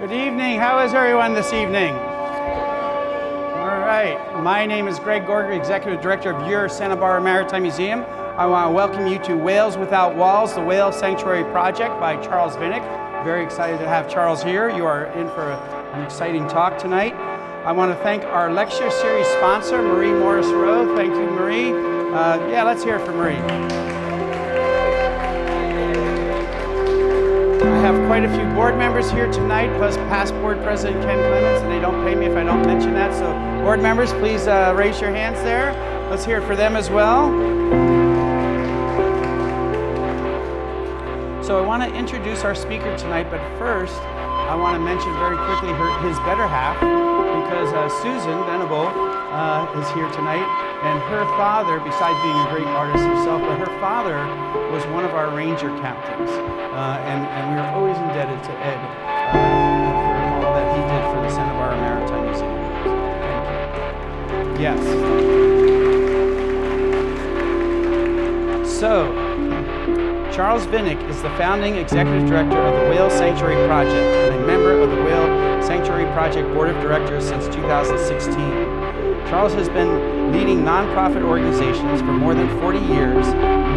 Good evening. How is everyone this evening? All right. My name is Greg Gorger, Executive Director of your Santa Barbara Maritime Museum. I want to welcome you to Whales Without Walls, the Whale Sanctuary Project by Charles Vinick. Very excited to have Charles here. You are in for an exciting talk tonight. I want to thank our lecture series sponsor, Marie Morris Rowe. Thank you, Marie. Let's hear it for Marie. I have quite a few board members here tonight, plus past board president Ken Clements, and they don't pay me if I don't mention that. So board members, please raise your hands there. Let's hear it for them as well. So I want to introduce our speaker tonight, but first I want to mention very quickly his better half, because Susan Venable is here tonight, and her father, besides being a great artist himself, but her father was one of our ranger captains, and we are always indebted to Ed for all that he did for the Santa Barbara Maritime Museum. Thank you. Yes. So, Charles Vinick is the founding executive director of the Whale Sanctuary Project and a member of the Whale Sanctuary Project Board of Directors since 2016. Charles has been leading nonprofit organizations for more than 40 years,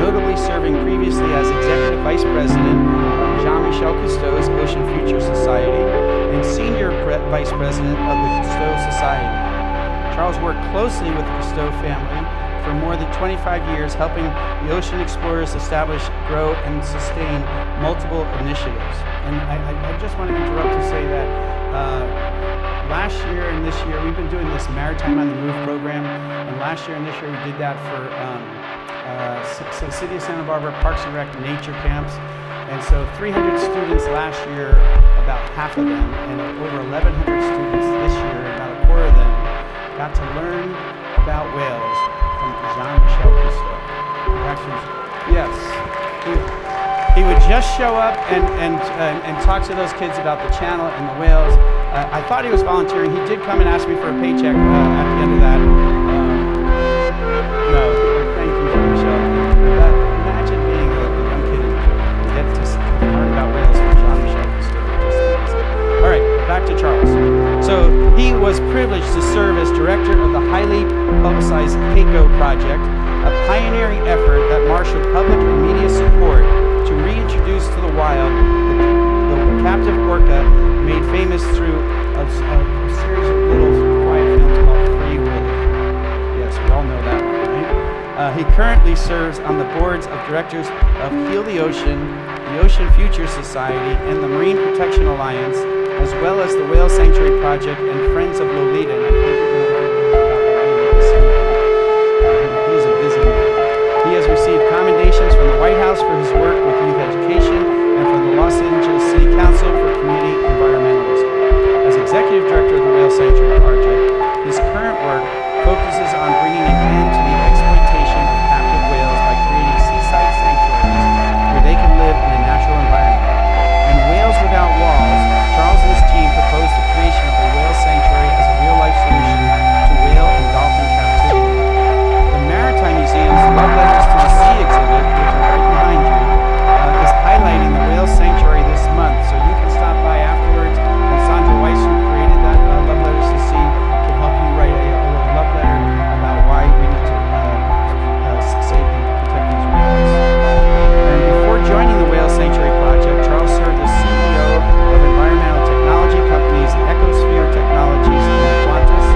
notably serving previously as Executive Vice President of Jean-Michel Cousteau's Ocean Future Society and Senior Vice President of the Cousteau Society. Charles worked closely with the Cousteau family for more than 25 years, helping the ocean explorers establish, grow, and sustain multiple initiatives. And I just want to interrupt to say that last year and this year, we've been doing this Maritime on the Move program, and last year and this year we did that for City of Santa Barbara Parks and Rec nature camps. And so 300 students last year, about half of them, and over 1,100 students this year, about a quarter of them, got to learn about whales from Jean-Michel Cousteau. Actually, yes, he would just show up and talk to those kids about the channel and the whales. I thought he was volunteering. He did come and ask me for a paycheck at the end of that. No, thank you, Jean-Michel. Imagine being a young kid and get to learn about whales from Jean-Michel Cousteau. All right, back to Charles. So he was privileged to serve as director of the highly publicized Keiko Project, a pioneering effort that marshaled public and media support to reintroduce to the wild the captive orca made famous through a series of little quiet films called Free Willy. Yes, we all know that one, right? He currently serves on the boards of directors of Heal the Ocean, the Ocean Future Society, and the Marine Protection Alliance, as well as the Whale Sanctuary Project and Friends of Lolita. And I think you're going to learn more about Lolita this evening. He's a busy man. He has received commendations from the White House for his work with youth education and from the Los Angeles City Council for community environmentalism. As Executive Director of the Whale Sanctuary Project, his current work focuses on bringing an end to the exploitation of captive whales by creating seaside sanctuaries where they can live in a natural environment. In Whales Without Walls, Charles and his team proposed the creation of a whale sanctuary as a real-life solution to whale and dolphin captivity. The Maritime Museum's Love Letters to the Sea exhibit, which is right behind you, is highlighting the whale sanctuary this month, so you can stop by afterwards, and Sandra Weiss, who created that Love Letters to Sea, can help you write a little love letter about why we need to save and protect these whales. And before joining the Whale Sanctuary Project, Charles served as CEO of environmental technology companies Ecosphere Technologies and Qantas.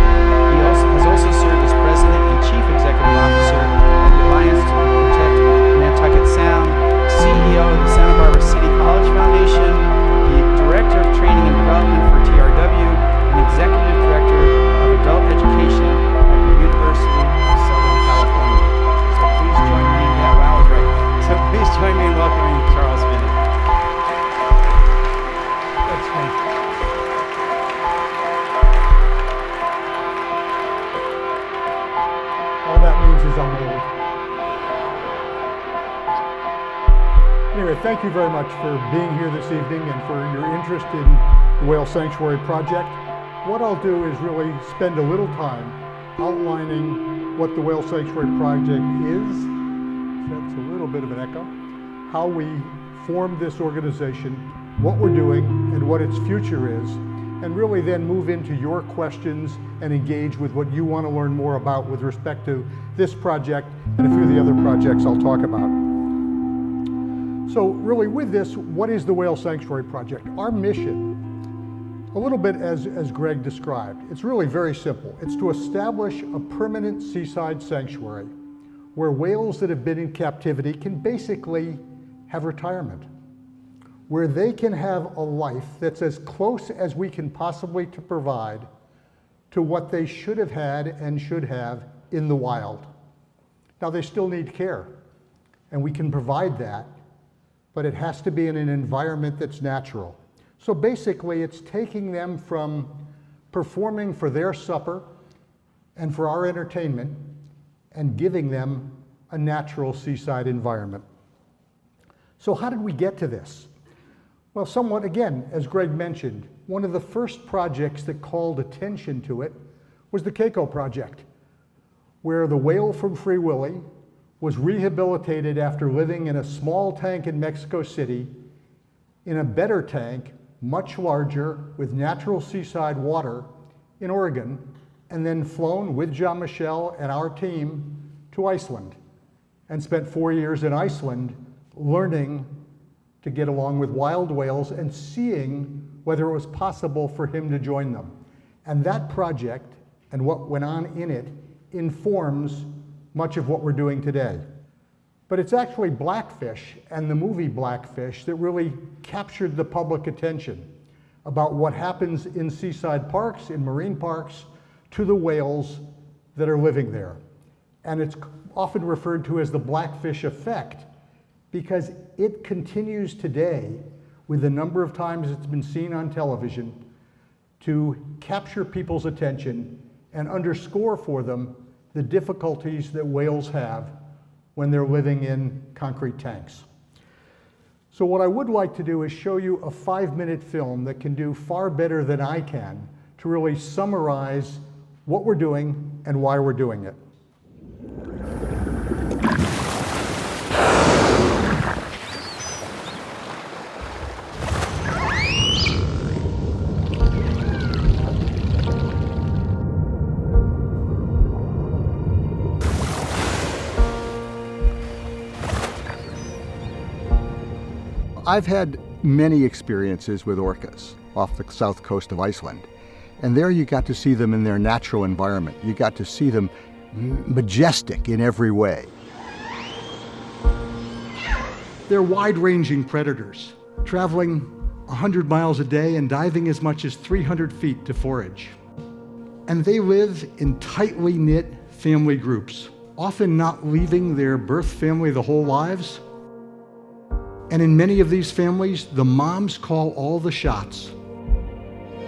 He has also served as President and Chief Executive Officer of the Alliance to Protect Nantucket Sound, CEO of the Santa Barbara City College Foundation, the Director of Training and Development for TRW, and Executive Director of Adult Education at the University of Southern California. So please join me. Yeah, wow, I was right. So please join me in welcoming Charles Vinick. That's great. All that means is I'm old. Anyway, thank you very much for being here this evening and for your interest in the Whale Sanctuary Project. What I'll do is really spend a little time outlining what the Whale Sanctuary Project is. That's a little bit of an echo. How we formed this organization, what we're doing and what its future is, and really then move into your questions and engage with what you want to learn more about with respect to this project and a few of the other projects I'll talk about. So really with this, what is the Whale Sanctuary Project? Our mission, a little bit as Greg described, it's really very simple. It's to establish a permanent seaside sanctuary where whales that have been in captivity can basically have retirement, where they can have a life that's as close as we can possibly to provide to what they should have had and should have in the wild. Now they still need care, and we can provide that, but it has to be in an environment that's natural. So basically it's taking them from performing for their supper and for our entertainment and giving them a natural seaside environment. So how did we get to this? Well, somewhat, again, as Greg mentioned, one of the first projects that called attention to it was the Keiko Project, where the whale from Free Willy was rehabilitated after living in a small tank in Mexico City in a better tank, much larger, with natural seaside water in Oregon, and then flown with Jean-Michel and our team to Iceland and spent 4 years in Iceland learning to get along with wild whales and seeing whether it was possible for him to join them. And that project and what went on in it informs much of what we're doing today. But it's actually Blackfish and the movie Blackfish that really captured the public attention about what happens in seaside parks, in marine parks, to the whales that are living there. And it's often referred to as the Blackfish effect because it continues today with the number of times it's been seen on television to capture people's attention and underscore for them the difficulties that whales have when they're living in concrete tanks. So what I would like to do is show you a 5-minute film that can do far better than I can to really summarize what we're doing and why we're doing it. I've had many experiences with orcas off the south coast of Iceland, and there you got to see them in their natural environment. You got to see them majestic in every way. They're wide-ranging predators, traveling 100 miles a day and diving as much as 300 feet to forage. And they live in tightly knit family groups, often not leaving their birth family the whole lives. And in many of these families, the moms call all the shots.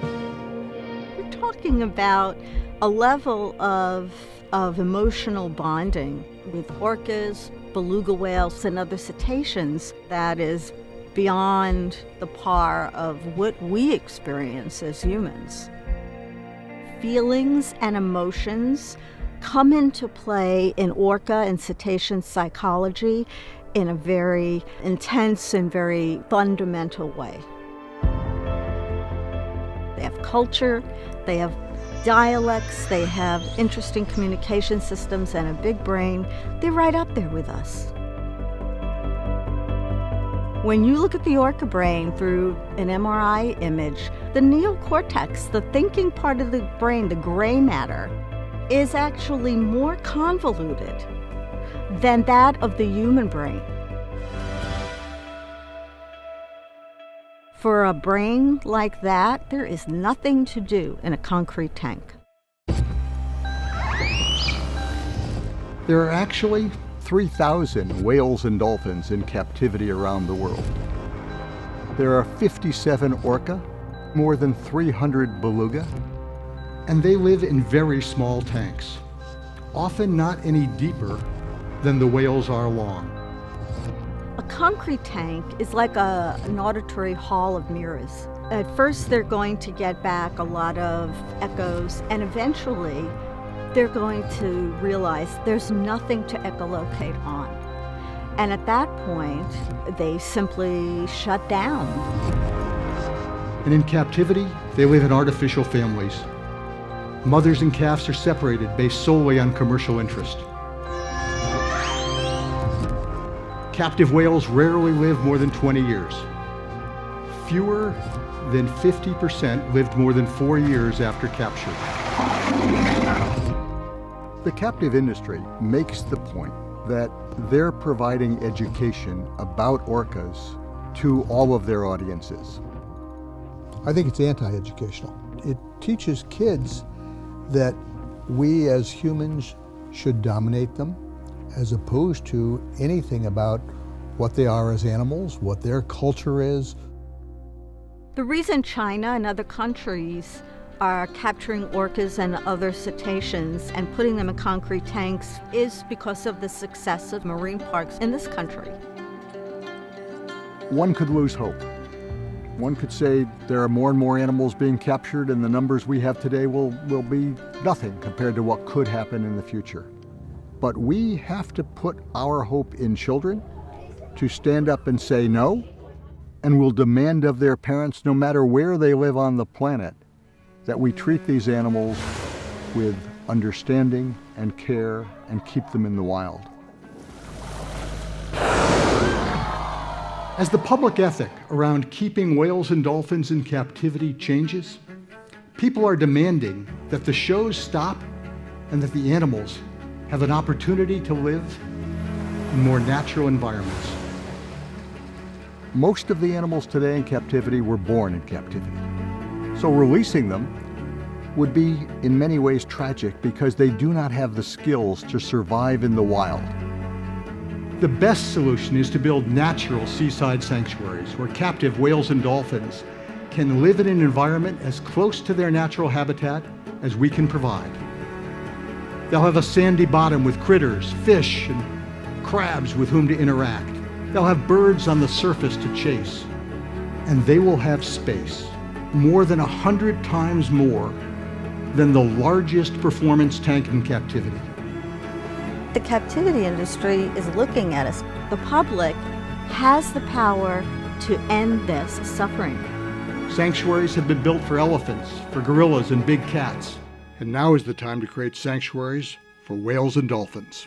We're talking about a level of emotional bonding with orcas, beluga whales, and other cetaceans that is beyond the par of what we experience as humans. Feelings and emotions come into play in orca and cetacean psychology in a very intense and very fundamental way. They have culture, they have dialects, they have interesting communication systems and a big brain. They're right up there with us. When you look at the orca brain through an MRI image, the neocortex, the thinking part of the brain, the gray matter, is actually more convoluted than that of the human brain. For a brain like that, there is nothing to do in a concrete tank. There are actually 3,000 whales and dolphins in captivity around the world. There are 57 orca, more than 300 beluga, and they live in very small tanks, often not any deeper than the whales are long. A concrete tank is like an auditory hall of mirrors. At first they're going to get back a lot of echoes, and eventually they're going to realize there's nothing to echolocate on. And at that point, they simply shut down. And in captivity, they live in artificial families. Mothers and calves are separated based solely on commercial interest. Captive whales rarely live more than 20 years. Fewer than 50% lived more than 4 years after capture. The captive industry makes the point that they're providing education about orcas to all of their audiences. I think it's anti-educational. It teaches kids that we as humans should dominate them, as opposed to anything about what they are as animals, what their culture is. The reason China and other countries are capturing orcas and other cetaceans and putting them in concrete tanks is because of the success of marine parks in this country. One could lose hope. One could say there are more and more animals being captured, and the numbers we have today will be nothing compared to what could happen in the future. But we have to put our hope in children to stand up and say no, and will demand of their parents, no matter where they live on the planet, that we treat these animals with understanding and care and keep them in the wild. As the public ethic around keeping whales and dolphins in captivity changes, people are demanding that the shows stop and that the animals have an opportunity to live in more natural environments. Most of the animals today in captivity were born in captivity. So releasing them would be in many ways tragic because they do not have the skills to survive in the wild. The best solution is to build natural seaside sanctuaries where captive whales and dolphins can live in an environment as close to their natural habitat as we can provide. They'll have a sandy bottom with critters, fish, and crabs with whom to interact. They'll have birds on the surface to chase. And they will have space, more than 100 times more than the largest performance tank in captivity. The captivity industry is looking at us. The public has the power to end this suffering. Sanctuaries have been built for elephants, for gorillas, and big cats. And now is the time to create sanctuaries for whales and dolphins.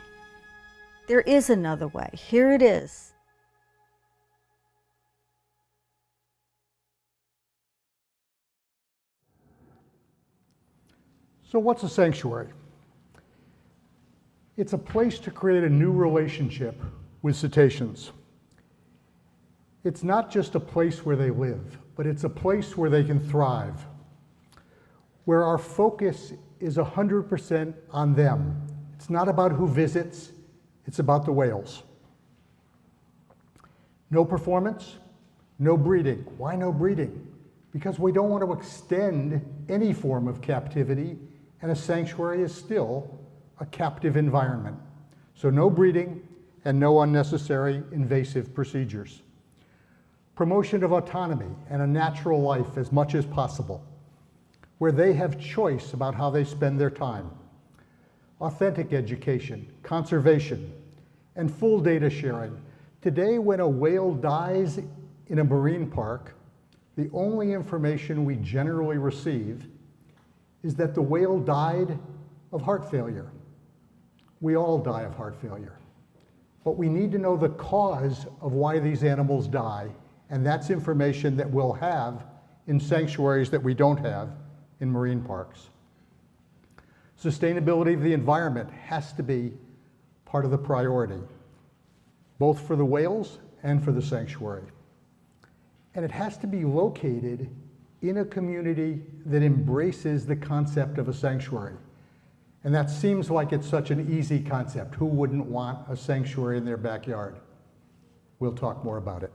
There is another way. Here it is. So what's a sanctuary? It's a place to create a new relationship with cetaceans. It's not just a place where they live, but it's a place where they can thrive, where our focus is 100% on them. It's not about who visits, it's about the whales. No performance, no breeding. Why no breeding? Because we don't want to extend any form of captivity, and a sanctuary is still a captive environment. So no breeding and no unnecessary invasive procedures. Promotion of autonomy and a natural life as much as possible, where they have choice about how they spend their time. Authentic education, conservation, and full data sharing. Today, when a whale dies in a marine park, the only information we generally receive is that the whale died of heart failure. We all die of heart failure. But we need to know the cause of why these animals die, and that's information that we'll have in sanctuaries that we don't have in marine parks. Sustainability of the environment has to be part of the priority, both for the whales and for the sanctuary. And it has to be located in a community that embraces the concept of a sanctuary. And that seems like it's such an easy concept. Who wouldn't want a sanctuary in their backyard? We'll talk more about it.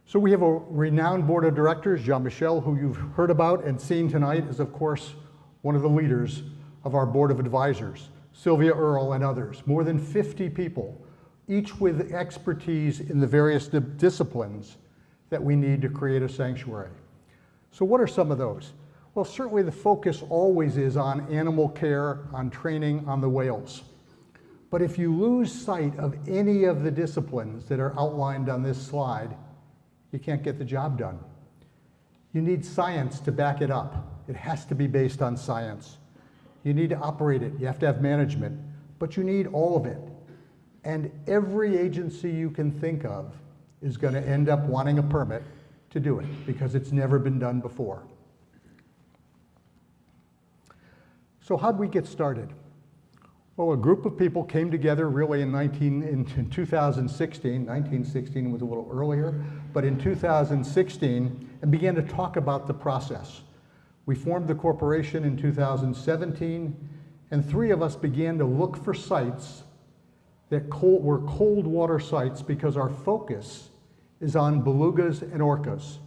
So we have a renowned board of directors. Jean-Michel, who you've heard about and seen tonight, is of course one of the leaders of our board of advisors. Sylvia Earle and others, more than 50 people, each with expertise in the various disciplines that we need to create a sanctuary. So what are some of those? Well, certainly the focus always is on animal care, on training, on the whales. But if you lose sight of any of the disciplines that are outlined on this slide, you can't get the job done. You need science to back it up. It has to be based on science. You need to operate it. You have to have management, but you need all of it. And every agency you can think of is going to end up wanting a permit to do it because it's never been done before. So how'd we get started? Well, a group of people came together really in 2016. 1916 was a little earlier, but in 2016, and began to talk about the process. We formed the corporation in 2017, and 3 of us began to look for sites that were cold water sites because our focus is on belugas and orcas,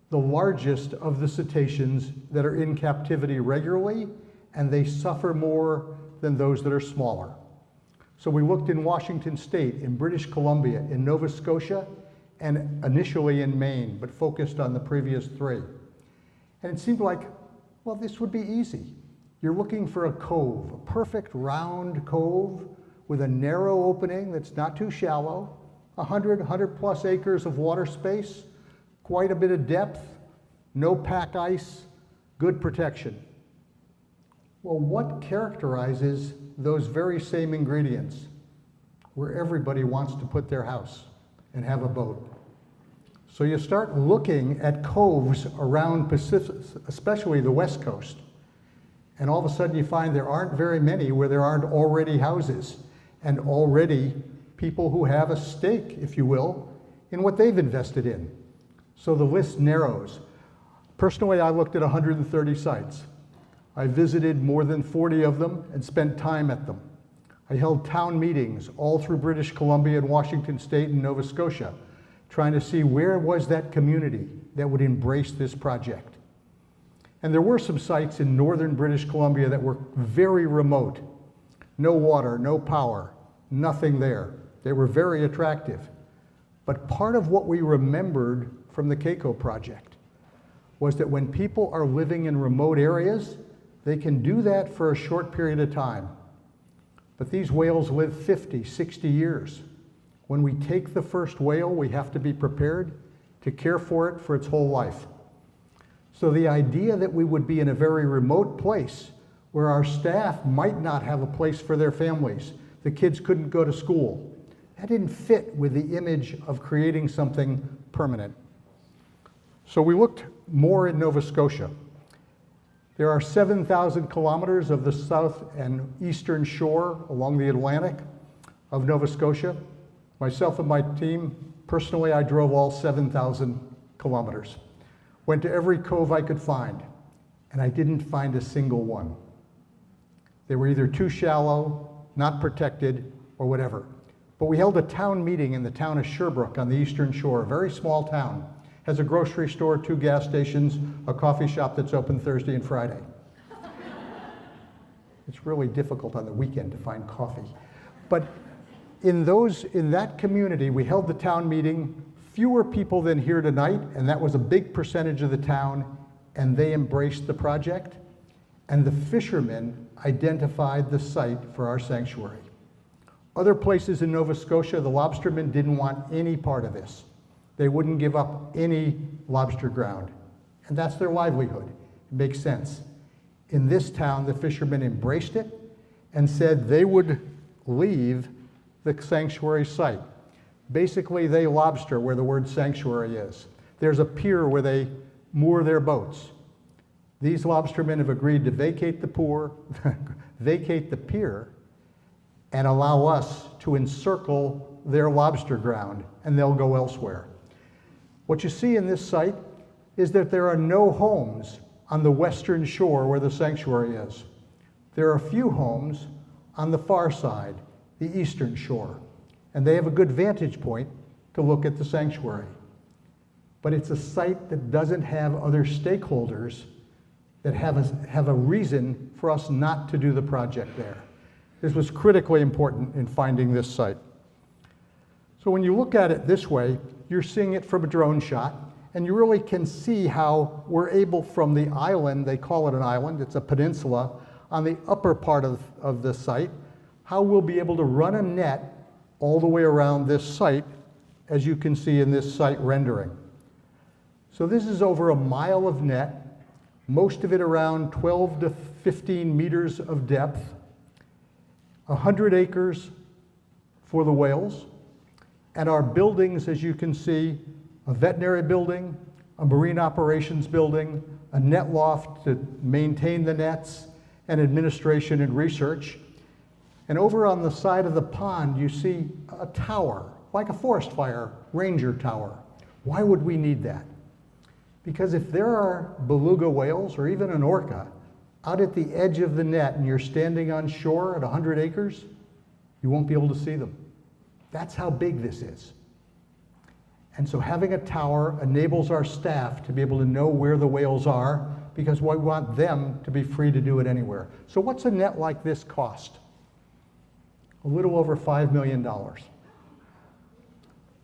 the largest of the cetaceans that are in captivity regularly, and they suffer more than those that are smaller. So we looked in Washington State, in British Columbia, in Nova Scotia, and initially in Maine, but focused on the previous 3. And it seemed like, well, this would be easy. You're looking for a cove, a perfect round cove with a narrow opening that's not too shallow, 100 plus acres of water space, quite a bit of depth, no pack ice, good protection. Well, what characterizes those very same ingredients where everybody wants to put their house and have a boat? So you start looking at coves around Pacific, especially the West Coast, and all of a sudden you find there aren't very many where there aren't already houses and already people who have a stake, if you will, in what they've invested in. So the list narrows. Personally, I looked at 130 sites. I visited more than 40 of them and spent time at them. I held town meetings all through British Columbia and Washington State and Nova Scotia, trying to see where was that community that would embrace this project. And there were some sites in northern British Columbia that were very remote. No water, no power, nothing there. They were very attractive. But part of what we remembered from the Keiko project was that when people are living in remote areas, they can do that for a short period of time. But these whales live 50, 60 years. When we take the first whale, we have to be prepared to care for it for its whole life. So the idea that we would be in a very remote place where our staff might not have a place for their families, the kids couldn't go to school, that didn't fit with the image of creating something permanent. So we looked more in Nova Scotia. There are 7,000 kilometers of the south and eastern shore along the Atlantic of Nova Scotia. Myself and my team, personally, I drove all 7,000 kilometers. Went to every cove I could find, and I didn't find a single one. They were either too shallow, not protected, or whatever. But we held a town meeting in the town of Sherbrooke on the eastern shore, a very small town. Has a grocery store, 2 gas stations, a coffee shop that's open Thursday and Friday. It's really difficult on the weekend to find coffee. But in that community, we held the town meeting, fewer people than here tonight, and that was a big percentage of the town, and they embraced the project, and the fishermen identified the site for our sanctuary. Other places in Nova Scotia, the lobstermen didn't want any part of this. They wouldn't give up any lobster ground, and that's their livelihood. It makes sense. In this town, the fishermen embraced it and said they would leave the sanctuary site. Basically, they lobster where the word sanctuary is. There's a pier where they moor their boats. These lobstermen have agreed to vacate the pier, and allow us to encircle their lobster ground, and they'll go elsewhere. What you see in this site is that there are no homes on the western shore where the sanctuary is. There are a few homes on the far side, the eastern shore, and they have a good vantage point to look at the sanctuary. But it's a site that doesn't have other stakeholders that have a reason for us not to do the project there. This was critically important in finding this site. So when you look at it this way, you're seeing it from a drone shot, and you really can see how we're able from the island, they call it an island, it's a peninsula, on the upper part of the site, how we'll be able to run a net all the way around this site, as you can see in this site rendering. So this is over a mile of net, most of it around 12 to 15 meters of depth, 100 acres for the whales, and our buildings, as you can see, a veterinary building, a marine operations building, a net loft to maintain the nets, and administration and research. And over on the side of the pond, you see a tower, like a forest fire ranger tower. Why would we need that? Because if there are beluga whales or even an orca out at the edge of the net and you're standing on shore at 100 acres, you won't be able to see them. That's how big this is. And so having a tower enables our staff to be able to know where the whales are, because we want them to be free to do it anywhere. So what's a net like this cost? A little over $5 million.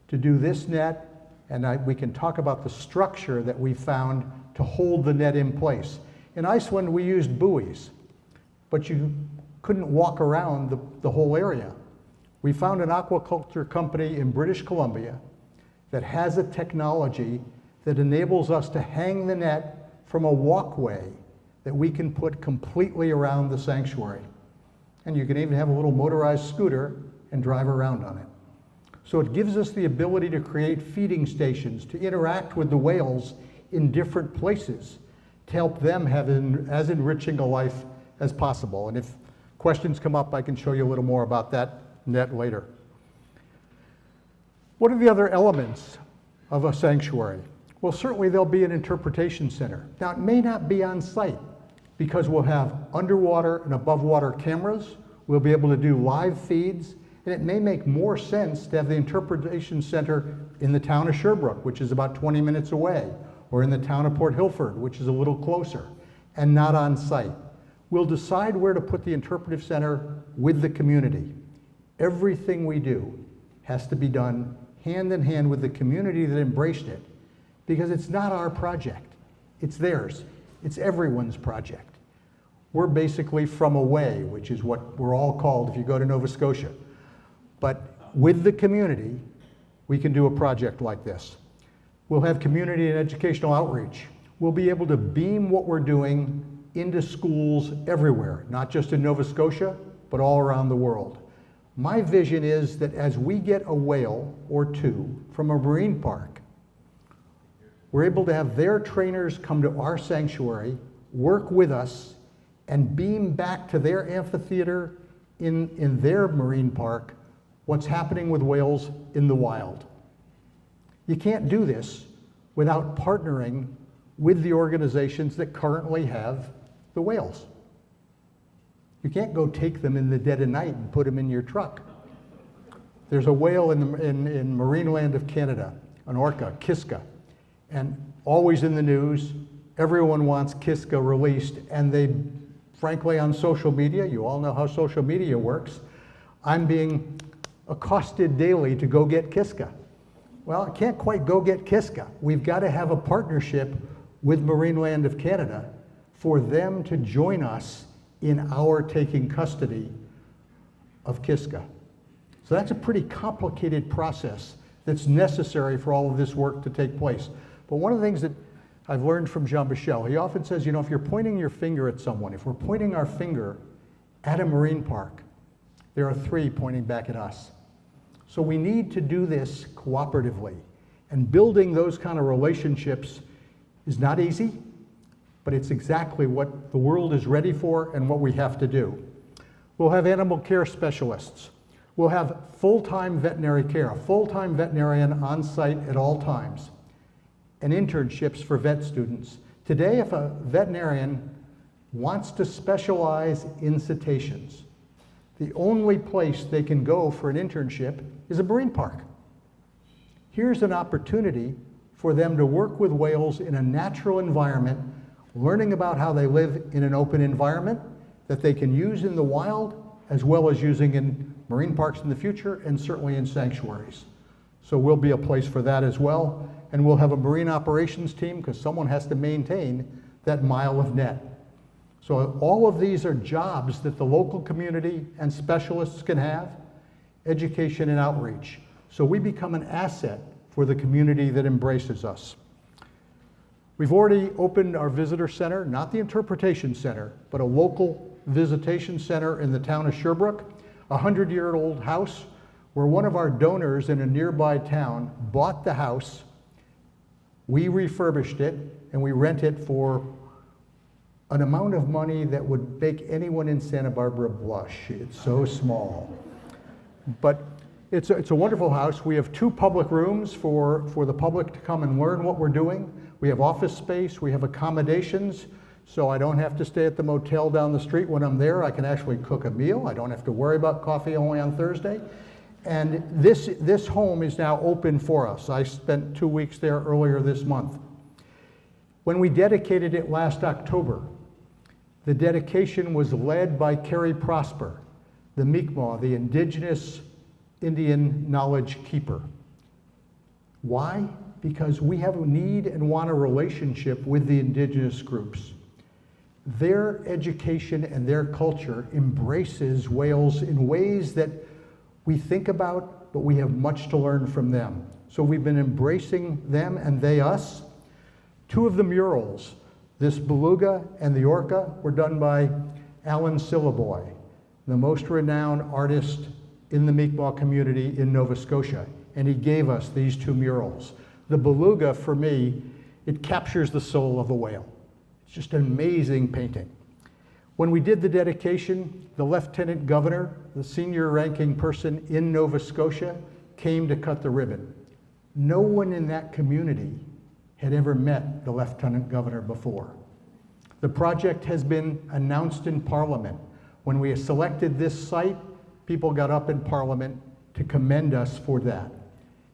To do this net, and we can talk about the structure that we found to hold the net in place. In Iceland, we used buoys, but you couldn't walk around the whole area. We found an aquaculture company in British Columbia that has a technology that enables us to hang the net from a walkway that we can put completely around the sanctuary. And you can even have a little motorized scooter and drive around on it. So it gives us the ability to create feeding stations, to interact with the whales in different places, to help them have as enriching a life as possible. And if questions come up, I can show you a little more about that net later. What are the other elements of a sanctuary? Well, certainly there'll be an interpretation center. Now, it may not be on site because we'll have underwater and above water cameras. We'll be able to do live feeds, and it may make more sense to have the interpretation center in the town of Sherbrooke, which is about 20 minutes away, or in the town of Port Hilford, which is a little closer, and not on site. We'll decide where to put the interpretive center with the community. Everything we do has to be done hand in hand with the community that embraced it, because it's not our project, it's theirs. It's everyone's project. We're basically from away, which is what we're all called if you go to Nova Scotia. But with the community, we can do a project like this. We'll have community and educational outreach. We'll be able to beam what we're doing into schools everywhere, not just in Nova Scotia, but all around the world. My vision is that as we get a whale or two from a marine park, we're able to have their trainers come to our sanctuary, work with us, and beam back to their amphitheater in their marine park what's happening with whales in the wild. You can't do this without partnering with the organizations that currently have the whales. You can't go take them in the dead of night and put them in your truck. There's a whale in marine land of Canada, an orca, Kiska, and always in the news. Everyone wants Kiska released, and they, frankly, on social media, you all know how social media works, I'm being accosted daily to go get Kiska. Well, I can't quite go get Kiska. We've got to have a partnership with Marine Land of Canada for them to join us in our taking custody of Kiska. So that's a pretty complicated process that's necessary for all of this work to take place. But one of the things that I've learned from Jean-Michel, he often says, you know, if you're pointing your finger at someone, if we're pointing our finger at a marine park, there are three pointing back at us. So we need to do this cooperatively. And building those kind of relationships is not easy, but it's exactly what the world is ready for and what we have to do. We'll have animal care specialists. We'll have full-time veterinary care, a full-time veterinarian on site at all times, and internships for vet students. Today, if a veterinarian wants to specialize in cetaceans, the only place they can go for an internship is a marine park. Here's an opportunity for them to work with whales in a natural environment, learning about how they live in an open environment that they can use in the wild, as well as using in marine parks in the future, and certainly in sanctuaries. So we'll be a place for that as well. And we'll have a marine operations team, because someone has to maintain that mile of net. So all of these are jobs that the local community and specialists can have, education and outreach. So we become an asset for the community that embraces us. We've already opened our visitor center, not the interpretation center, but a local visitation center in the town of Sherbrooke, a 100-year-old house where one of our donors in a nearby town bought the house. We refurbished it and we rent it for an amount of money that would make anyone in Santa Barbara blush. It's so small. But it's a wonderful house. We have 2 public rooms for the public to come and learn what we're doing. We have office space, we have accommodations, so I don't have to stay at the motel down the street when I'm there. I can actually cook a meal. I don't have to worry about coffee only on Thursday. And this home is now open for us. I spent 2 weeks there earlier this month. When we dedicated it last October, the dedication was led by Carrie Prosper, the Mi'kmaq, the indigenous Indian knowledge keeper. Why? Because we have a need and want a relationship with the indigenous groups. Their education and their culture embraces whales in ways that we think about, but we have much to learn from them. So we've been embracing them and they us. 2 of the murals, this beluga and the orca, were done by Alan Sillaboy, the most renowned artist in the Mi'kmaq community in Nova Scotia, and he gave us these 2 murals. The beluga, for me, it captures the soul of a whale. It's just an amazing painting. When we did the dedication, the Lieutenant Governor, the senior ranking person in Nova Scotia, came to cut the ribbon. No one in that community had ever met the Lieutenant Governor before. The project has been announced in Parliament. When we selected this site, people got up in Parliament to commend us for that.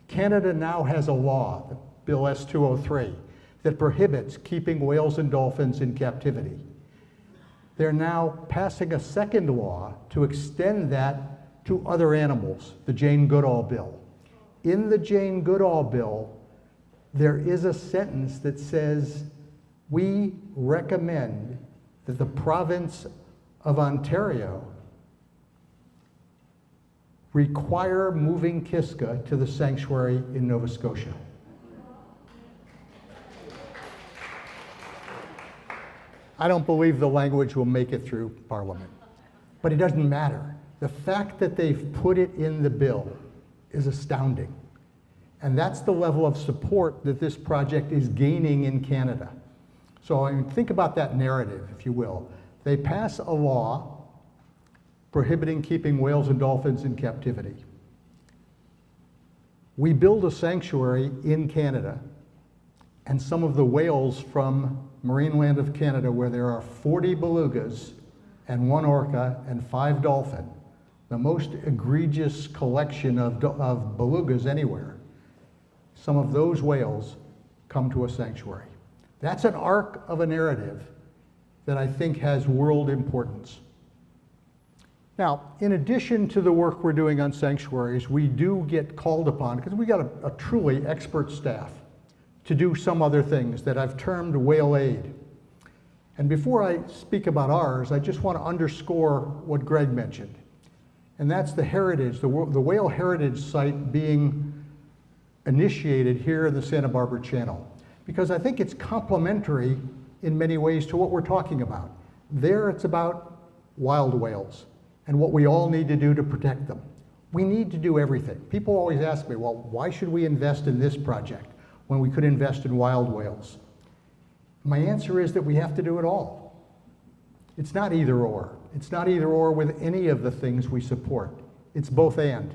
Canada now has a law, Bill S-203, that prohibits keeping whales and dolphins in captivity. They're now passing a second law to extend that to other animals, the Jane Goodall Bill. In the Jane Goodall Bill, there is a sentence that says, we recommend that the province of Ontario require moving Kiska to the sanctuary in Nova Scotia. I don't believe the language will make it through Parliament, but it doesn't matter. The fact that they've put it in the bill is astounding. And that's the level of support that this project is gaining in Canada. So I mean, think about that narrative, if you will. They pass a law prohibiting keeping whales and dolphins in captivity. We build a sanctuary in Canada, and some of the whales from Marine Land of Canada, where there are 40 belugas and 1 orca and 5 dolphin, the most egregious collection of belugas anywhere, some of those whales come to a sanctuary. That's an arc of a narrative that I think has world importance. Now, in addition to the work we're doing on sanctuaries, we do get called upon, because we got a truly expert staff, to do some other things that I've termed whale aid. And before I speak about ours, I just want to underscore what Greg mentioned. And that's the heritage, the whale heritage site being initiated here in the Santa Barbara Channel. Because I think it's complementary in many ways to what we're talking about. There it's about wild whales and what we all need to do to protect them. We need to do everything. People always ask me, well, why should we invest in this project when we could invest in wild whales? My answer is that we have to do it all. It's not either or. It's not either or with any of the things we support. It's both and.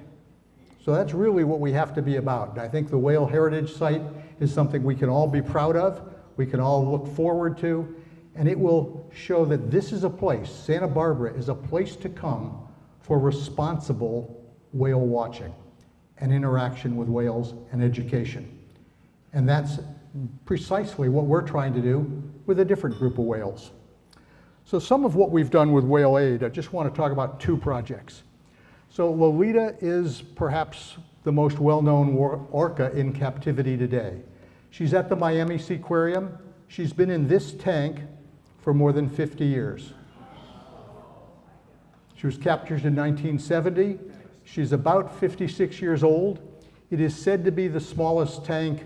So that's really what we have to be about. And I think the Whale Heritage Site is something we can all be proud of, we can all look forward to, and it will show that this is a place, Santa Barbara is a place to come for responsible whale watching and interaction with whales and education. And that's precisely what we're trying to do with a different group of whales. So some of what we've done with Whale Aid, I just want to talk about 2 projects. So Lolita is perhaps the most well-known orca in captivity today. She's at the Miami Seaquarium. She's been in this tank for more than 50 years. She was captured in 1970. She's about 56 years old. It is said to be the smallest tank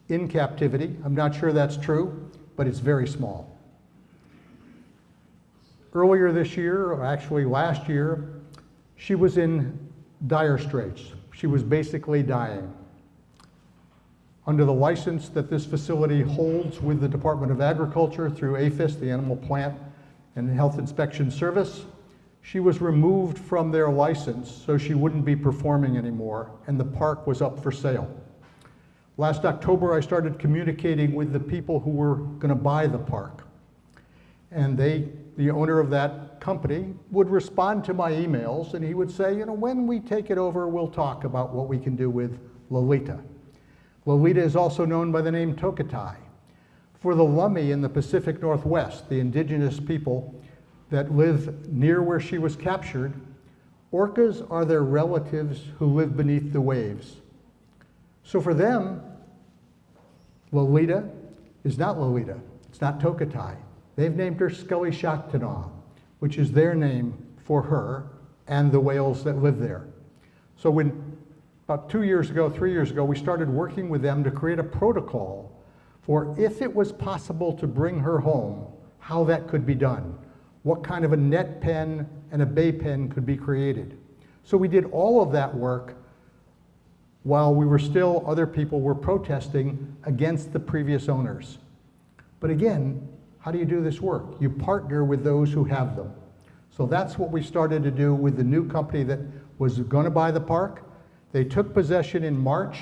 in captivity. I'm not sure that's true, but it's very small. Earlier this year, or actually last year, she was in dire straits. She was basically dying. Under the license that this facility holds with the Department of Agriculture through APHIS, the Animal Plant and Health Inspection Service, she was removed from their license so she wouldn't be performing anymore, and the park was up for sale. Last October, I started communicating with the people who were going to buy the park. And the owner of that company would respond to my emails, and he would say, when we take it over, we'll talk about what we can do with Lolita. Lolita is also known by the name Tokatai. For the Lummi in the Pacific Northwest, the indigenous people that live near where she was captured, orcas are their relatives who live beneath the waves. So for them, Lolita is not Lolita. It's not Tokatai. They've named her Scully Shaktanaw, which is their name for her and the whales that live there. So when about 3 years ago, we started working with them to create a protocol for if it was possible to bring her home, how that could be done. What kind of a net pen and a bay pen could be created. So we did all of that work while other people were protesting against the previous owners. But again, how do you do this work? You partner with those who have them. So that's what we started to do with the new company that was going to buy the park. They took possession in March,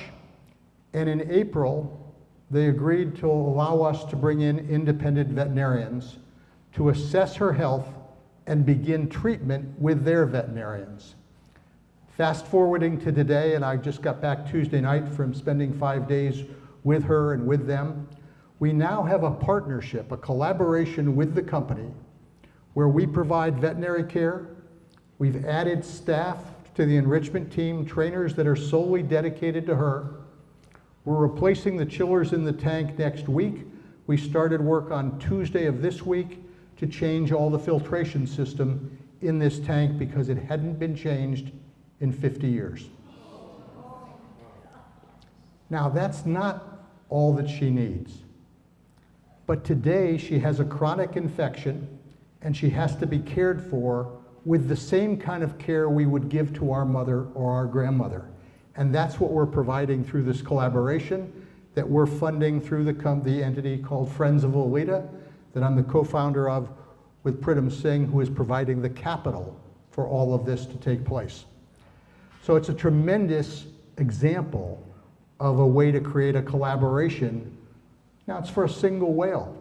and in April, they agreed to allow us to bring in independent veterinarians to assess her health and begin treatment with their veterinarians. Fast forwarding to today, and I just got back Tuesday night from spending 5 days with her and with them, we now have a partnership, a collaboration with the company where we provide veterinary care. We've added staff to the enrichment team, trainers that are solely dedicated to her. We're replacing the chillers in the tank next week. We started work on Tuesday of this week to change all the filtration system in this tank because it hadn't been changed in 50 years. Now, that's not all that she needs. But today, she has a chronic infection, and she has to be cared for with the same kind of care we would give to our mother or our grandmother. And that's what we're providing through this collaboration that we're funding through the entity called Friends of Lolita, that I'm the co-founder of with Pritam Singh, who is providing the capital for all of this to take place. So it's a tremendous example of a way to create a collaboration. Now, it's for a single whale,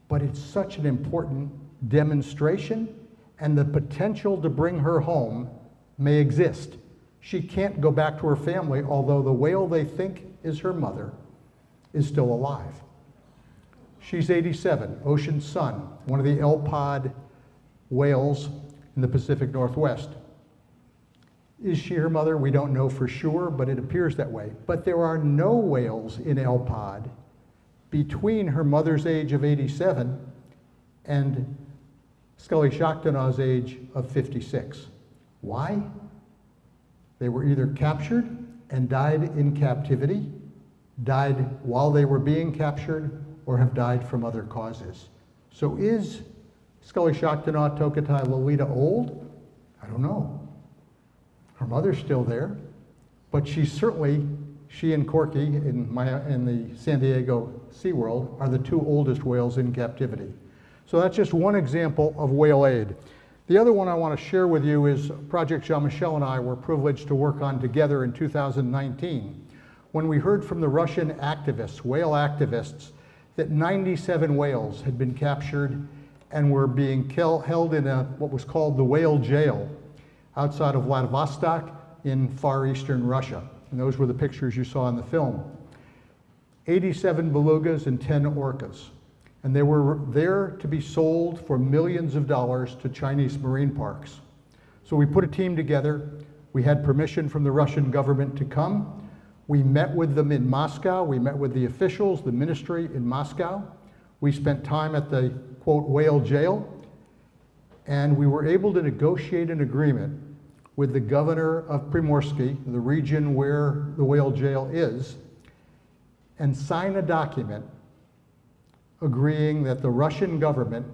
but it's such an important demonstration, and the potential to bring her home may exist. She can't go back to her family, although the whale they think is her mother is still alive. She's 87, Ocean Sun, one of the L-pod whales in the Pacific Northwest. Is she her mother? We don't know for sure, but it appears that way. But there are no whales in L-pod between her mother's age of 87 and Scully Shaktanaw's age of 56. Why? They were either captured and died in captivity, died while they were being captured, or have died from other causes. So is Scully Shaktanaw Tokatai Lolita old? I don't know. Her mother's still there, but she and Corky in the San Diego SeaWorld are the two oldest whales in captivity. So that's just one example of whale aid. The other one I want to share with you is a project Jean-Michel and I were privileged to work on together in 2019, when we heard from the Russian activists, whale activists, that 97 whales had been captured and were being held in what was called the whale jail outside of Vladivostok in far eastern Russia. And those were the pictures you saw in the film. 87 belugas and 10 orcas. And they were there to be sold for millions of dollars to Chinese marine parks. So we put a team together. We had permission from the Russian government to come. We met with them in Moscow. We met with the officials, the ministry in Moscow. We spent time at the, quote, whale jail. And we were able to negotiate an agreement with the governor of Primorsky, the region where the whale jail is. and sign a document agreeing that the Russian government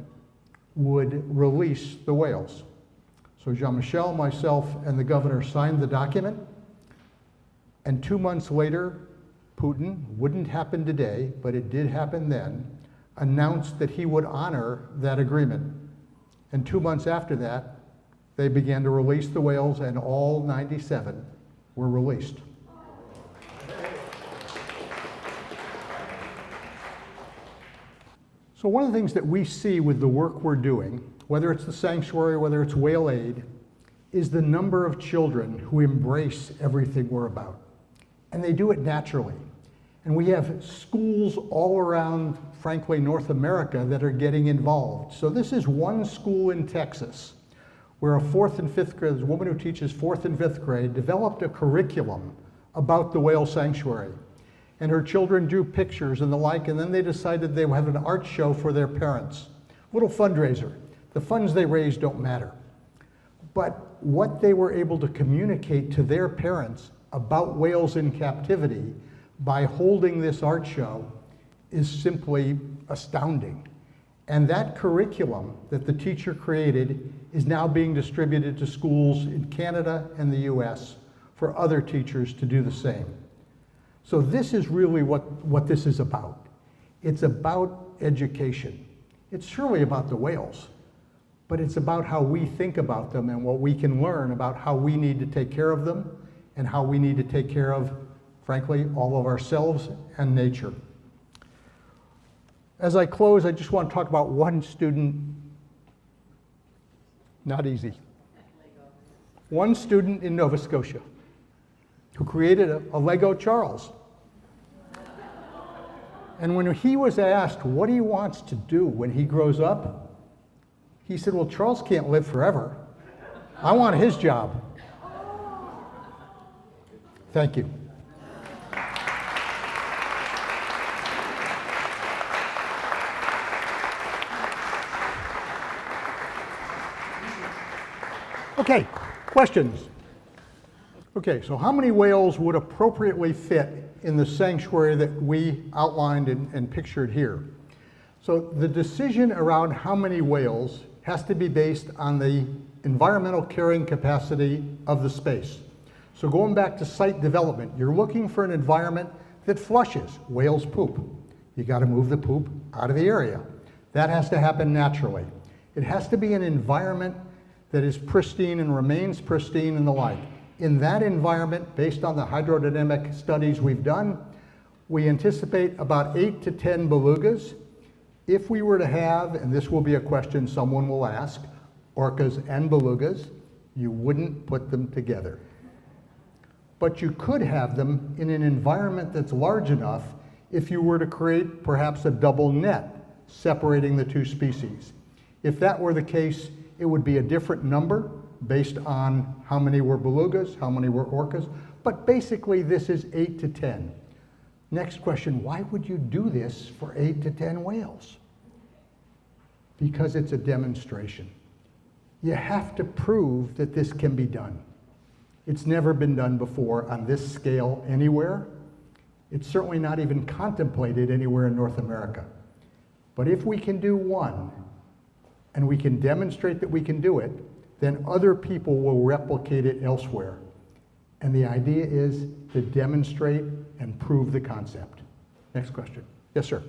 would release the whales. So Jean-Michel, myself, and the governor signed the document, and 2 months later, Putin, wouldn't happen today, but it did happen then, announced that he would honor that agreement. And 2 months after that, they began to release the whales, and all 97 were released. So one of the things that we see with the work we're doing, whether it's the sanctuary, whether it's whale aid, is the number of children who embrace everything we're about. And they do it naturally. And we have schools all around, frankly, North America that are getting involved. So this is one school in Texas where a 4th and 5th grade, a woman who teaches 4th and 5th grade, developed a curriculum about the whale sanctuary. And her children drew pictures and the like, and then they decided they would have an art show for their parents. Little fundraiser. The funds they raised don't matter. But what they were able to communicate to their parents about whales in captivity by holding this art show is simply astounding. And that curriculum that the teacher created is now being distributed to schools in Canada and the US for other teachers to do the same. So this is really what this is about. It's about education. It's surely about the whales, but it's about how we think about them and what we can learn about how we need to take care of them and how we need to take care of, frankly, all of ourselves and nature. As I close, I just want to talk about one student. Not easy. One student in Nova Scotia who created a Lego Charles. And when he was asked what he wants to do when he grows up, he said, well, Charles can't live forever. I want his job. Thank you. Okay, questions? Okay, so how many whales would appropriately fit in the sanctuary that we outlined and pictured here? So the decision around how many whales has to be based on the environmental carrying capacity of the space. So going back to site development, you're looking for an environment that flushes. Whales poop. You got to move the poop out of the area. That has to happen naturally. It has to be an environment that is pristine and remains pristine and the like. In that environment, based on the hydrodynamic studies we've done, we anticipate about 8 to 10 belugas. If we were to have, and this will be a question someone will ask, orcas and belugas, you wouldn't put them together. But you could have them in an environment that's large enough if you were to create perhaps a double net separating the two species. If that were the case, it would be a different number based on how many were belugas, how many were orcas, but basically this is 8 to 10. Next question, why would you do this for 8 to 10 whales? Because it's a demonstration. You have to prove that this can be done. It's never been done before on this scale anywhere. It's certainly not even contemplated anywhere in North America. But if we can do one, and we can demonstrate that we can do it, then other people will replicate it elsewhere. And the idea is to demonstrate and prove the concept. Next question. Yes, sir.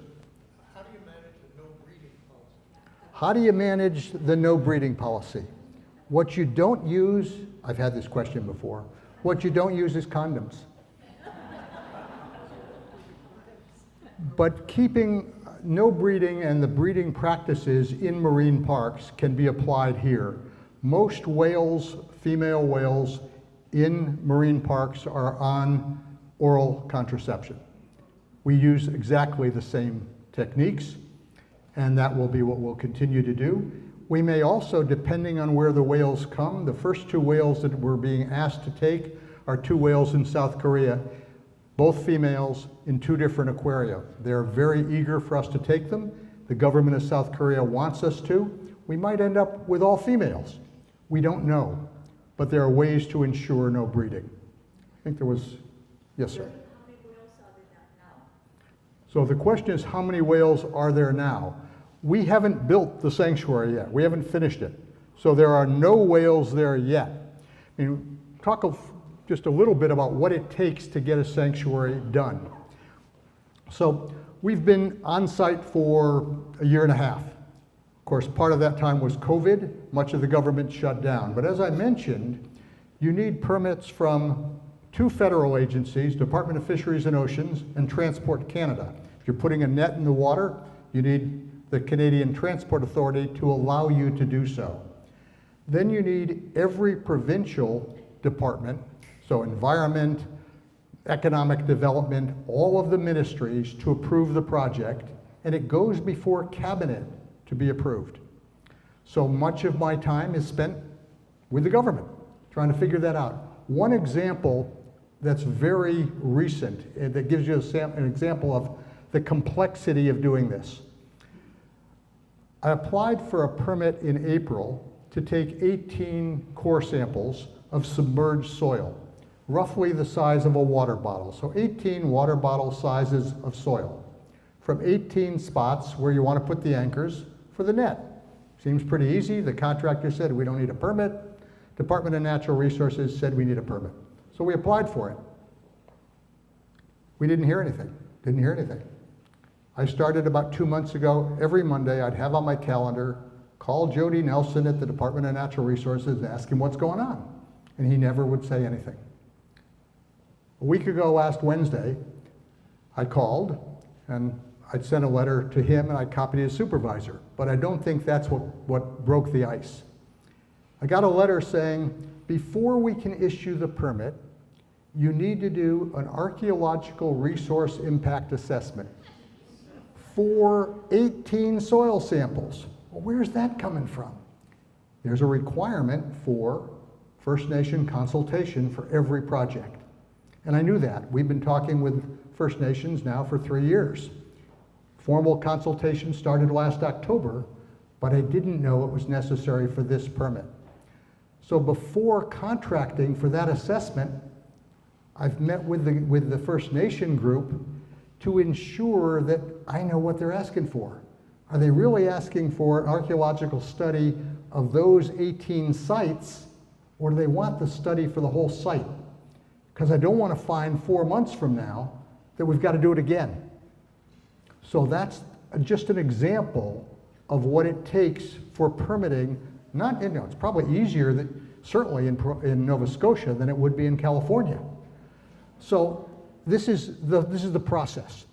How do you manage the no breeding policy? How do you manage the no breeding policy? What you don't use, I've had this question before, what you don't use is condoms. But keeping no breeding and the breeding practices in marine parks can be applied here. Most whales, female whales in marine parks are on oral contraception. We use exactly the same techniques, and that will be what we'll continue to do. We may also, depending on where the whales come, the first 2 whales that we're being asked to take are 2 whales in South Korea, both females in 2 different aquaria. They're very eager for us to take them. The government of South Korea wants us to. We might end up with all females. We don't know, but there are ways to ensure no breeding. I think there was, yes, sir. How many whales are there now? So the question is, how many whales are there now? We haven't built the sanctuary yet. We haven't finished it. So there are no whales there yet. I mean, talk just a little bit about what it takes to get a sanctuary done. So we've been on site for a year and a half. Of course, part of that time was COVID. Much of the government shut down. But as I mentioned, you need permits from 2 federal agencies, Department of Fisheries and Oceans and Transport Canada. If you're putting a net in the water, you need the Canadian Transport Authority to allow you to do so. Then you need every provincial department, so environment, economic development, all of the ministries to approve the project, and it goes before cabinet to be approved. So much of my time is spent with the government, trying to figure that out. One example that's very recent, that gives you an example of the complexity of doing this. I applied for a permit in April to take 18 core samples of submerged soil, roughly the size of a water bottle. So 18 water bottle sizes of soil from 18 spots where you want to put the anchors for the net. Seems pretty easy. The contractor said we don't need a permit. Department of Natural Resources said we need a permit. So we applied for it. We didn't hear anything. Didn't hear anything. I started about 2 months ago. Every Monday I'd have on my calendar, call Jody Nelson at the Department of Natural Resources and ask him what's going on. And he never would say anything. A week ago, last Wednesday, I called and I'd sent a letter to him and I copied his supervisor, but I don't think that's what broke the ice. I got a letter saying, before we can issue the permit, you need to do an archaeological resource impact assessment for 18 soil samples. Well, where's that coming from? There's a requirement for First Nation consultation for every project. And I knew that. We've been talking with First Nations now for 3 years. Formal consultation started last October, but I didn't know it was necessary for this permit. So before contracting for that assessment, I've met with the First Nation group to ensure that I know what they're asking for. Are they really asking for an archaeological study of those 18 sites, or do they want the study for the whole site? Because I don't want to find 4 months from now that we've got to do it again. So that's just an example of what it takes for permitting. It's probably easier certainly in Nova Scotia than it would be in California. So this is the process.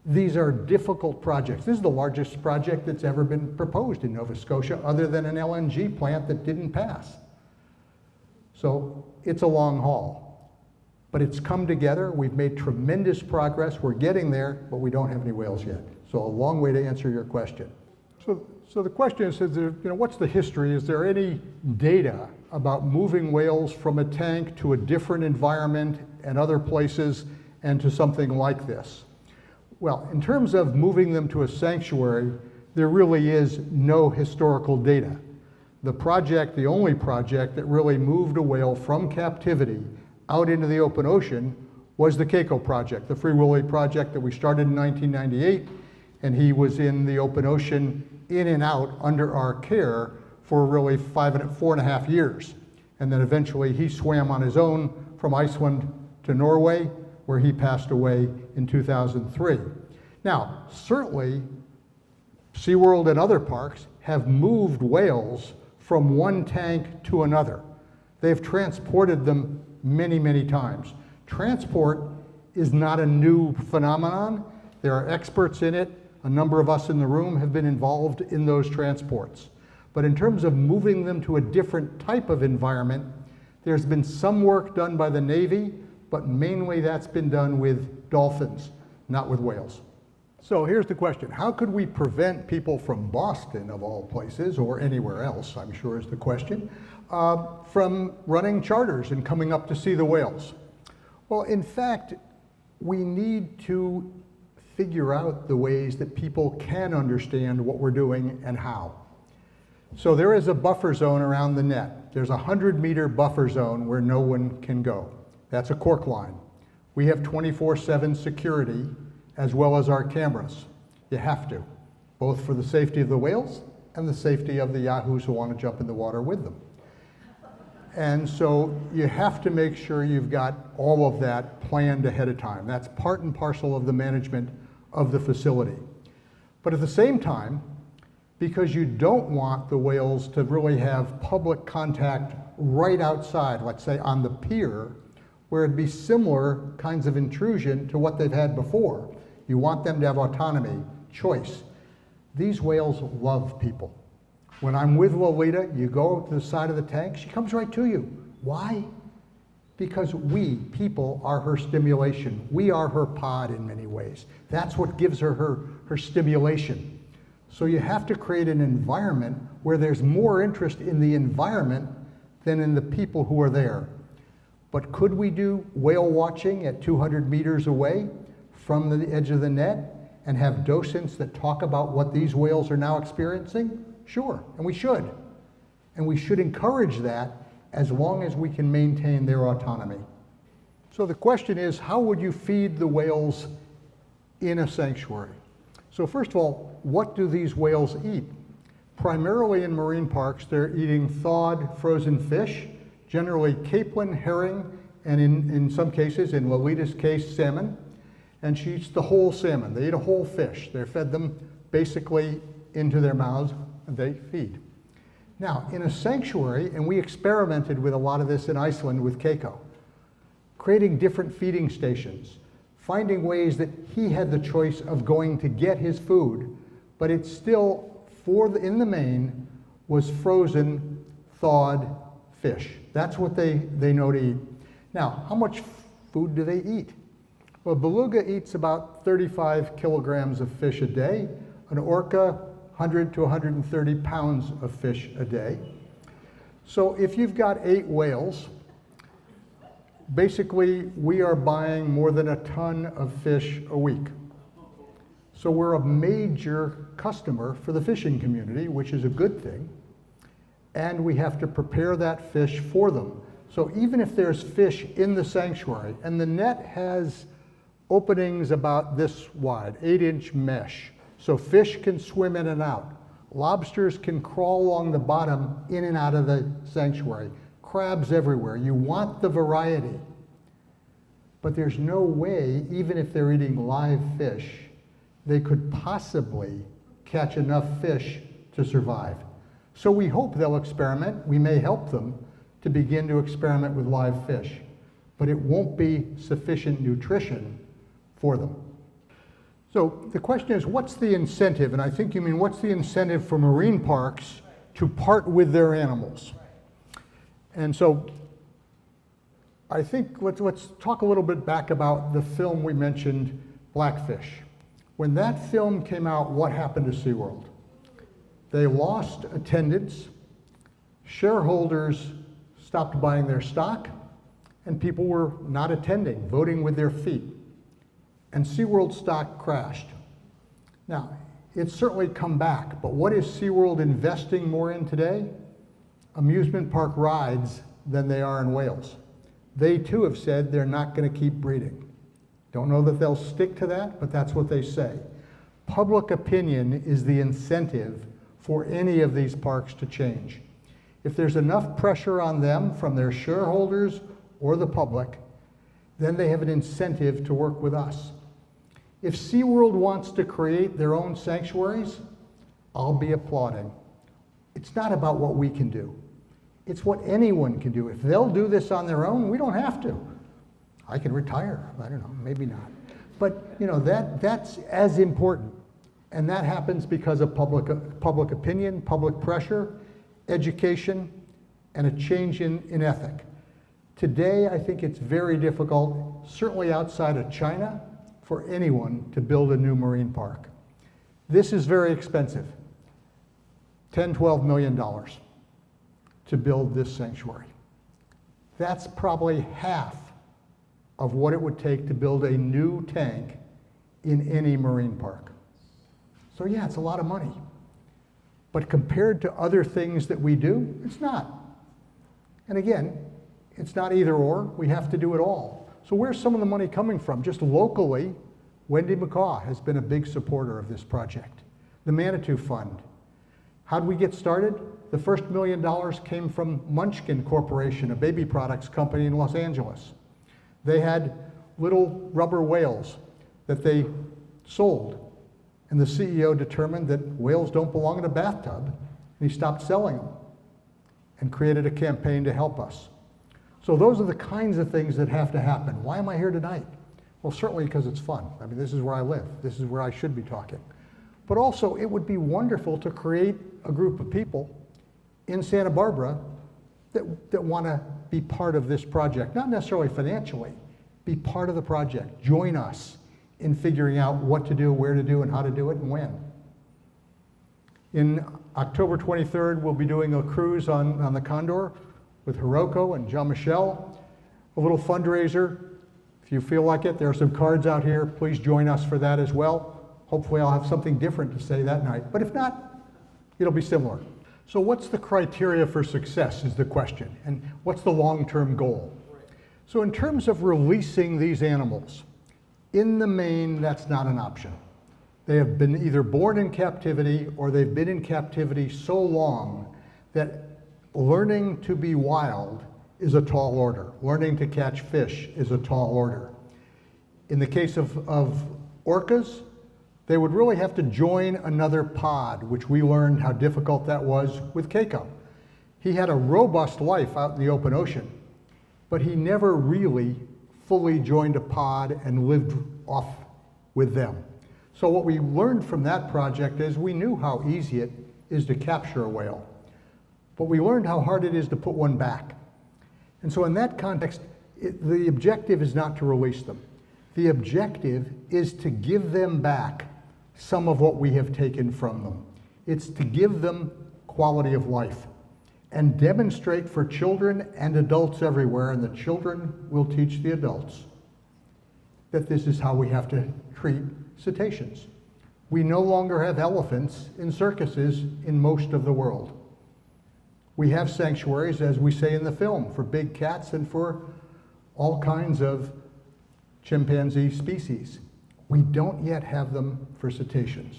These are difficult projects. This is the largest project that's ever been proposed in Nova Scotia, other than an LNG plant that didn't pass. So it's a long haul. But it's come together. We've made tremendous progress. We're getting there, but we don't have any whales yet. So a long way to answer your question. So the question is, what's the history? Is there any data about moving whales from a tank to a different environment and other places and to something like this? Well, in terms of moving them to a sanctuary, there really is no historical data. The only project that really moved a whale from captivity out into the open ocean was the Keiko project, the Free Willy project that we started in 1998, and he was in the open ocean in and out under our care for really 4.5 years. And then eventually he swam on his own from Iceland to Norway, where he passed away in 2003. Now, certainly SeaWorld and other parks have moved whales from one tank to another. They've transported them many, many times. Transport is not a new phenomenon. There are experts in it. A number of us in the room have been involved in those transports. But in terms of moving them to a different type of environment, there's been some work done by the Navy, but mainly that's been done with dolphins, not with whales. So here's the question. How could we prevent people from Boston, of all places, or anywhere else, I'm sure is the question, from running charters and coming up to see the whales? Well, in fact, we need to figure out the ways that people can understand what we're doing and how. So there is a buffer zone around the net. There's a 100-meter buffer zone where no one can go. That's a cork line. We have 24/7 security as well as our cameras. You have to, both for the safety of the whales and the safety of the yahoos who want to jump in the water with them. And so you have to make sure you've got all of that planned ahead of time. That's part and parcel of the management of the facility. But at the same time, because you don't want the whales to really have public contact right outside, let's say on the pier, where it'd be similar kinds of intrusion to what they've had before. You want them to have autonomy, choice. These whales love people. When I'm with Lolita, you go to the side of the tank, she comes right to you. Why? Because we, people, are her stimulation. We are her pod in many ways. That's what gives her stimulation. So you have to create an environment where there's more interest in the environment than in the people who are there. But could we do whale watching at 200 meters away from the edge of the net and have docents that talk about what these whales are now experiencing? Sure, and we should. And we should encourage that as long as we can maintain their autonomy. So the question is, how would you feed the whales in a sanctuary? So first of all, what do these whales eat? Primarily in marine parks, they're eating thawed frozen fish, generally capelin, herring, and in some cases, in Lolita's case, salmon. And she eats the whole salmon. They eat a whole fish. They're fed them basically into their mouths, and they feed. Now, in a sanctuary, and we experimented with a lot of this in Iceland with Keiko, creating different feeding stations, finding ways that he had the choice of going to get his food, but it still, in the main, was frozen, thawed fish. That's what they know to eat. Now, how much food do they eat? Well, beluga eats about 35 kilograms of fish a day. An orca, 100 to 130 pounds of fish a day. So if you've got 8 whales, basically we are buying more than a ton of fish a week. So we're a major customer for the fishing community, which is a good thing. And we have to prepare that fish for them. So even if there's fish in the sanctuary, and the net has openings about this wide, 8-inch mesh, so fish can swim in and out. Lobsters can crawl along the bottom in and out of the sanctuary. Crabs everywhere. You want the variety. But there's no way, even if they're eating live fish, they could possibly catch enough fish to survive. So we hope they'll experiment. We may help them to begin to experiment with live fish, but it won't be sufficient nutrition for them. So the question is, what's the incentive? And I think you mean, what's the incentive for marine parks to part with their animals? And so I think let's talk a little bit back about the film we mentioned, Blackfish. When that film came out, what happened to SeaWorld? They lost attendance, shareholders stopped buying their stock, and people were not attending, voting with their feet. And SeaWorld stock crashed. Now, it's certainly come back, but what is SeaWorld investing more in today? Amusement park rides than they are in whales. They too have said they're not going to keep breeding. Don't know that they'll stick to that, but that's what they say. Public opinion is the incentive for any of these parks to change. If there's enough pressure on them from their shareholders or the public, then they have an incentive to work with us. If SeaWorld wants to create their own sanctuaries, I'll be applauding. It's not about what we can do. It's what anyone can do. If they'll do this on their own, we don't have to. I can retire. I don't know, maybe not. But that's as important. And that happens because of public opinion, public pressure, education, and a change in ethic. Today, I think it's very difficult, certainly outside of China, for anyone to build a new marine park. This is very expensive, $10, $12 million to build this sanctuary. That's probably half of what it would take to build a new tank in any marine park. So yeah, it's a lot of money. But compared to other things that we do, it's not. And again, it's not either or, we have to do it all. So where's some of the money coming from? Just locally, Wendy McCaw has been a big supporter of this project. The Manitou Fund. How did we get started? The first $1 million came from Munchkin Corporation, a baby products company in Los Angeles. They had little rubber whales that they sold, and the CEO determined that whales don't belong in a bathtub, and he stopped selling them and created a campaign to help us. So those are the kinds of things that have to happen. Why am I here tonight? Well, certainly because it's fun. I mean, this is where I live. This is where I should be talking. But also, it would be wonderful to create a group of people in Santa Barbara that want to be part of this project. Not necessarily financially, be part of the project. Join us in figuring out what to do, where to do, and how to do it, and when. In October 23rd, we'll be doing a cruise on the Condor with Hiroko and Jean-Michel, a little fundraiser. If you feel like it, there are some cards out here. Please join us for that as well. Hopefully I'll have something different to say that night. But if not, it'll be similar. So what's the criteria for success is the question. And what's the long-term goal? So in terms of releasing these animals, in the main, that's not an option. They have been either born in captivity or they've been in captivity so long that learning to be wild is a tall order. Learning to catch fish is a tall order. In the case of orcas, they would really have to join another pod, which we learned how difficult that was with Keiko. He had a robust life out in the open ocean, but he never really fully joined a pod and lived off with them. So what we learned from that project is we knew how easy it is to capture a whale, but we learned how hard it is to put one back. And so in that context, the objective is not to release them. The objective is to give them back some of what we have taken from them. It's to give them quality of life and demonstrate for children and adults everywhere, and the children will teach the adults, that this is how we have to treat cetaceans. We no longer have elephants in circuses in most of the world. We have sanctuaries, as we say in the film, for big cats and for all kinds of chimpanzee species. We don't yet have them for cetaceans.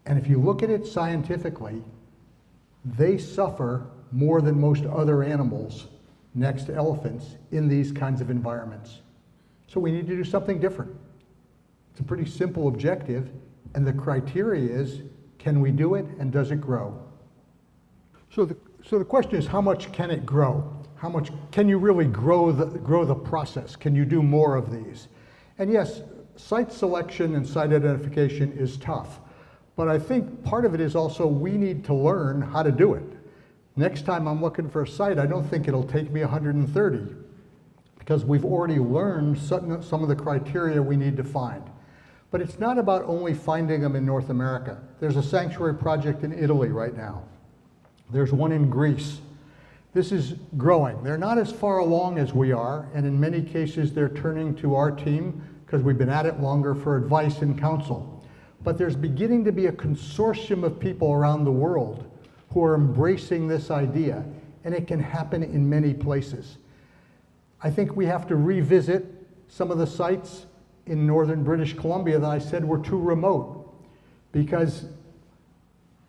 And if you look at it scientifically, they suffer more than most other animals next to elephants in these kinds of environments. So we need to do something different. It's a pretty simple objective, and the criteria is, can we do it and does it grow? So the question is, how much can it grow? How much can you really grow the process? Can you do more of these? And yes, site selection and site identification is tough, but I think part of it is also we need to learn how to do it. Next time I'm looking for a site, I don't think it'll take me 130, because we've already learned some of the criteria we need to find. But it's not about only finding them in North America. There's a sanctuary project in Italy right now. There's one in Greece. This is growing. They're not as far along as we are, and in many cases they're turning to our team because we've been at it longer for advice and counsel. But there's beginning to be a consortium of people around the world who are embracing this idea, and it can happen in many places. I think we have to revisit some of the sites in northern British Columbia that I said were too remote, because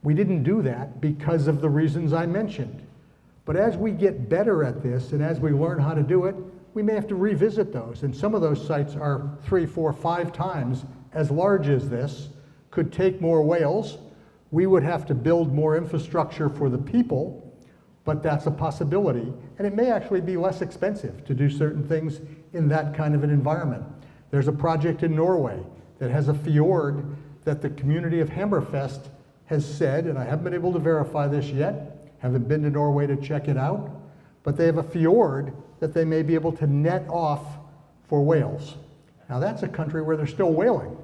we didn't do that because of the reasons I mentioned. But as we get better at this and as we learn how to do it, we may have to revisit those. And some of those sites are 3, 4, 5 times as large as this, could take more whales. We would have to build more infrastructure for the people, but that's a possibility. And it may actually be less expensive to do certain things in that kind of an environment. There's a project in Norway that has a fjord that the community of Hammerfest has said, and I haven't been able to verify this yet, haven't been to Norway to check it out, but they have a fjord that they may be able to net off for whales. Now that's a country where they're still whaling.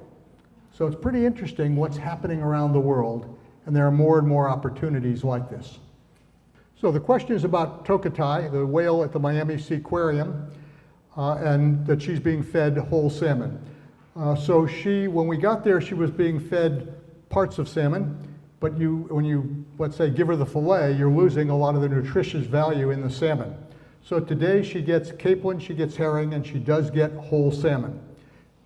So it's pretty interesting what's happening around the world, and there are more and more opportunities like this. So the question is about Tokatai, the whale at the Miami Seaquarium, and that she's being fed whole salmon. So when we got there, she was being fed parts of salmon, but when you, let's say, give her the fillet, you're losing a lot of the nutritious value in the salmon. So today she gets capelin, she gets herring, and she does get whole salmon.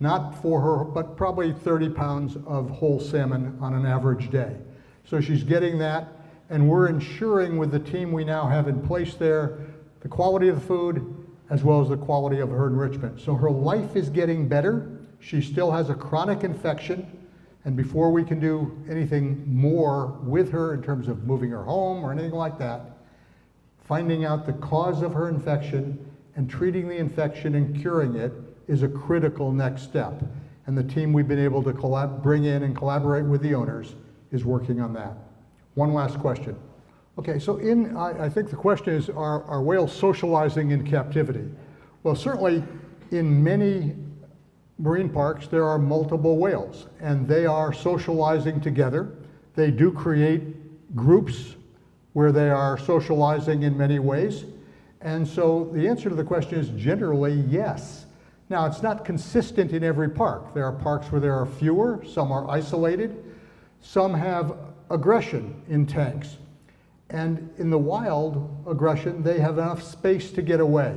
not for her, but probably 30 pounds of whole salmon on an average day. So she's getting that, and we're ensuring with the team we now have in place there, the quality of the food, as well as the quality of her enrichment. So her life is getting better. She still has a chronic infection, and before we can do anything more with her in terms of moving her home or anything like that, finding out the cause of her infection and treating the infection and curing it is a critical next step. And the team we've been able to bring in and collaborate with the owners is working on that. One last question. Okay, so I think the question is, are whales socializing in captivity? Well, certainly in many marine parks, there are multiple whales, and they are socializing together. They do create groups where they are socializing in many ways. And so the answer to the question is generally yes. Now, it's not consistent in every park. There are parks where there are fewer, some are isolated, some have aggression in tanks. And in the wild aggression, they have enough space to get away.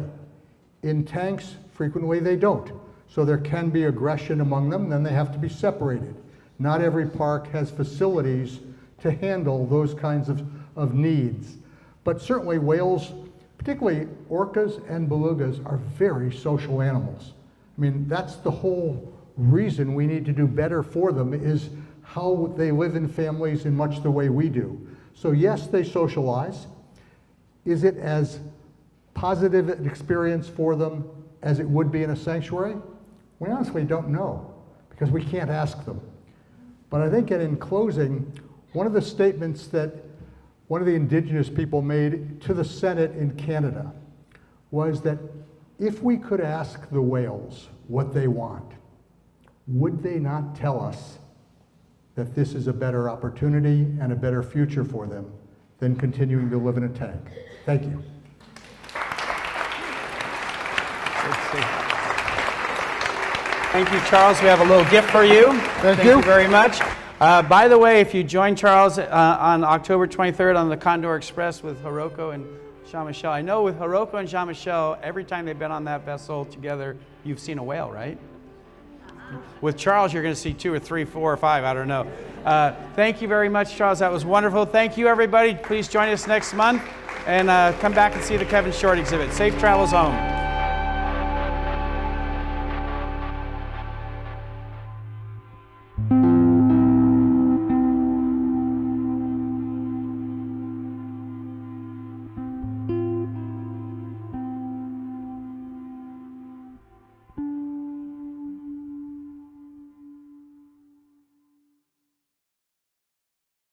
In tanks, frequently they don't. So there can be aggression among them, then they have to be separated. Not every park has facilities to handle those kinds of needs. But certainly whales, particularly orcas and belugas, are very social animals. I mean, that's the whole reason we need to do better for them, is how they live in families in much the way we do. So yes, they socialize. Is it as positive an experience for them as it would be in a sanctuary? We honestly don't know, because we can't ask them. But I think in closing, one of the statements that one of the indigenous people made to the Senate in Canada was that if we could ask the whales what they want, would they not tell us that this is a better opportunity and a better future for them than continuing to live in a tank? Thank you. Thank you, Charles. We have a little gift for you. Thank you very much. By the way, if you join Charles on October 23rd on the Condor Express with Hiroko and Jean-Michel, I know with Hiroko and Jean-Michel, every time they've been on that vessel together, you've seen a whale, right? With Charles, you're going to see 2 or 3, 4 or 5, I don't know. Thank you very much, Charles. That was wonderful. Thank you, everybody. Please join us next month and come back and see the Kevin Short exhibit. Safe travels home.